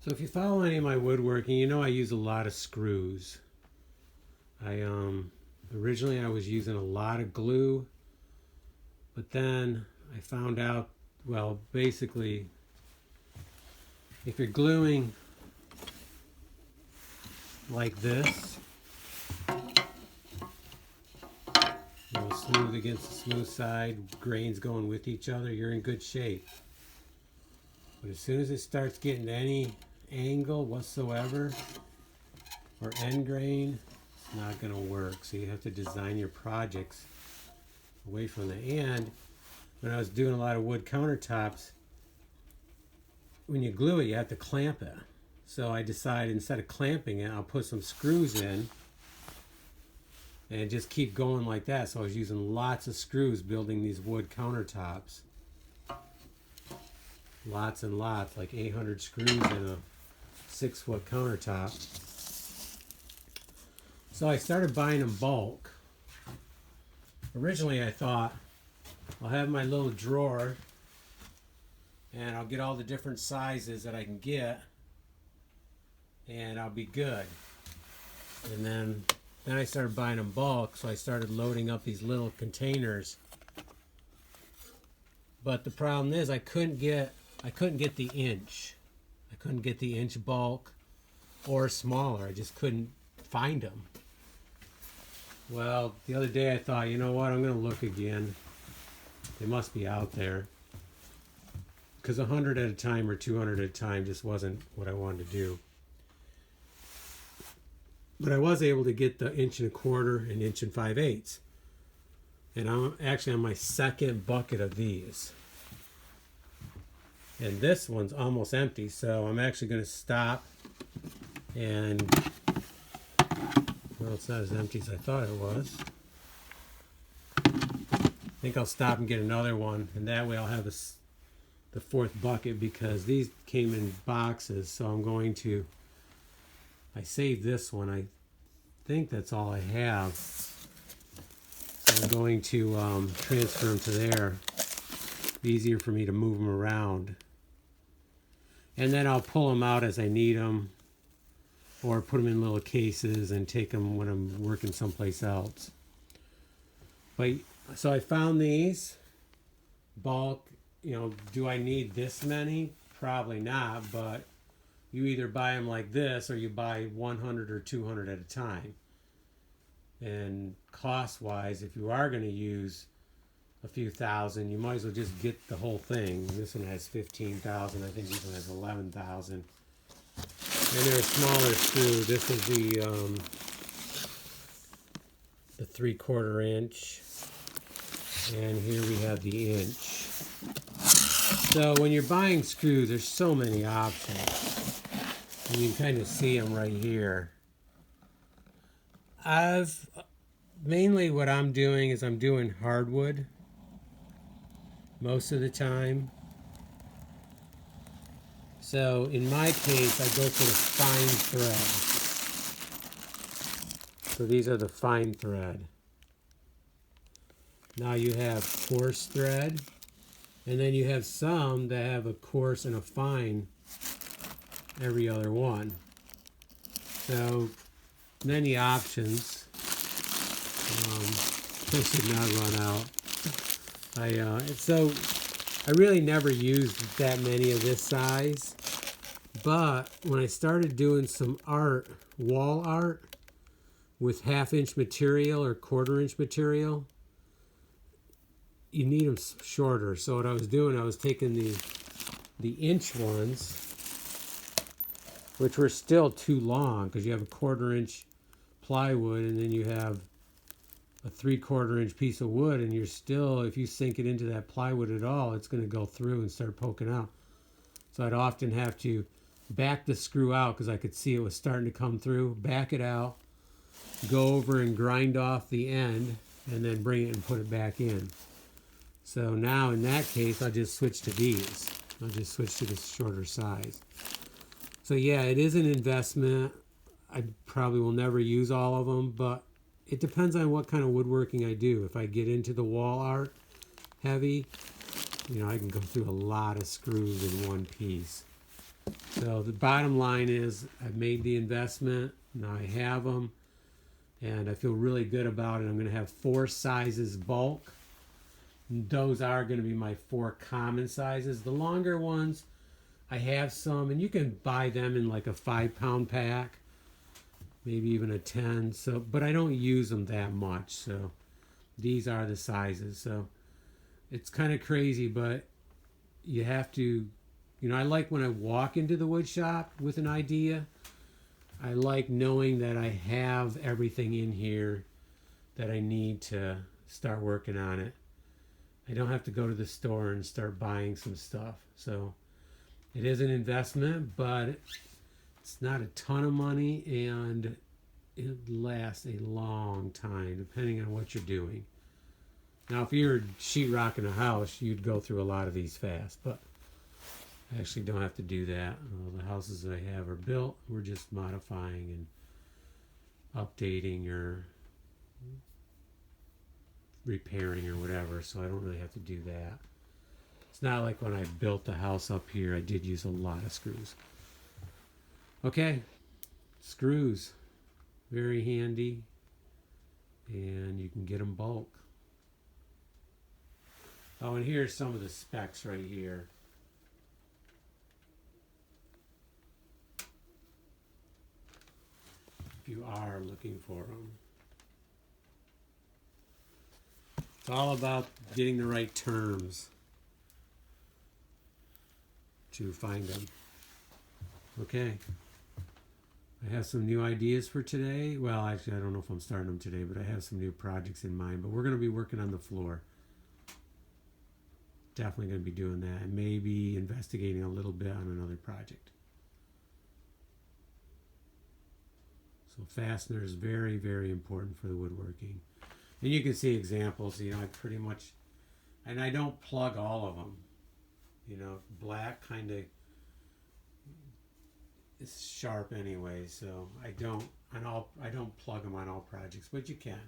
So if you follow any of my woodworking, you know I use a lot of screws. I originally I was using a lot of glue, but then I found out, well, basically if you're gluing like this, smooth against the smooth side, grains going with each other, you're in good shape. But as soon as it starts getting any angle whatsoever or end grain, it's not going to work. So you have to design your projects away from the end. When I was doing a lot of wood countertops, when you glue it, you have to clamp it. So I decided instead of clamping it, I'll put some screws in and just keep going like that. So I was using lots of screws building these wood countertops. Lots and lots, like 800 screws in a 6-foot countertop. So I started buying in bulk. Originally I thought I'll have my little drawer and I'll get all the different sizes that I can get and I'll be good. And then I started buying in bulk, so I started loading up these little containers. But the problem is I couldn't get the inch. I couldn't get the inch bulk or smaller. I just couldn't find them. Well, the other day I thought, you know what, I'm going to look again. They must be out there. Because 100 at a time or 200 at a time just wasn't what I wanted to do. But I was able to get the 1.25 and 1 5/8. And I'm actually on my second bucket of these. And this one's almost empty, so I'm actually going to stop and, well, it's not as empty as I thought it was. I think I'll stop and get another one, and that way I'll have the 4th bucket, because these came in boxes. So I'm going to, I saved this one. I think that's all I have. So I'm going to transfer them to there. Easier for me to move them around. And then I'll pull them out as I need them, or put them in little cases and take them when I'm working someplace else. But so I found these bulk. You know, do I need this many? Probably not, but you either buy them like this or you buy 100 or 200 at a time. And cost-wise, if you are going to use a few thousand, you might as well just get the whole thing. This one has 15,000. I think this one has 11,000. And they're a smaller screw. This is the 3/4 inch, and here we have the inch. So when you're buying screws, there's so many options. And you can kind of see them right here. Mainly what I'm doing is I'm doing hardwood most of the time. So in my case, I go for the fine thread. So these are the fine thread. Now you have coarse thread, and then you have some that have a coarse and a fine every other one. So many options. I should not run out. So I really never used that many of this size, but when I started doing some art, wall art, with 1/2 inch material or 1/4 inch material, you need them shorter. So what I was doing, I was taking the inch ones, which were still too long, because you have a 1/4 inch plywood and then you have a 3/4 inch piece of wood, and you're still, if you sink it into that plywood at all, it's going to go through and start poking out. So I'd often have to back the screw out because I could see it was starting to come through, back it out, go over and grind off the end, and then bring it and put it back in. So now in that case, I'll just switch to these. I'll just switch to this shorter size. So yeah, it is an investment. I probably will never use all of them, but it depends on what kind of woodworking I do. If I get into the wall art heavy, you know, I can go through a lot of screws in one piece. So the bottom line is I've made the investment. Now I have them. And I feel really good about it. I'm going to have 4 sizes bulk. Those are going to be my 4 common sizes. The longer ones, I have some, and you can buy them in like a 5-pound pack, maybe even a 10. So, but I don't use them that much. So these are the sizes. So it's kind of crazy, but you have to, I like when I walk into the wood shop with an idea. I like knowing that I have everything in here that I need to start working on it. I don't have to go to the store and start buying some stuff. So it is an investment, but it's not a ton of money, and it lasts a long time depending on what you're doing. Now, if you're sheetrocking a house, you'd go through a lot of these fast, but I actually don't have to do that. The houses that I have are built. We're just modifying and updating or repairing or whatever, so I don't really have to do that. It's not like when I built the house up here, I did use a lot of screws. Okay, screws. Very handy, and you can get them bulk. Oh, and here's some of the specs right here. If you are looking for them. It's all about getting the right terms to find them. Okay. I have some new ideas for today. Well, actually, I don't know if I'm starting them today, but I have some new projects in mind. But we're going to be working on the floor. Definitely going to be doing that, and maybe investigating a little bit on another project. So fastener is very, very important for the woodworking. And you can see examples, I pretty much, and I don't plug all of them. Black kind of is sharp anyway, so I don't plug them on all projects, but you can.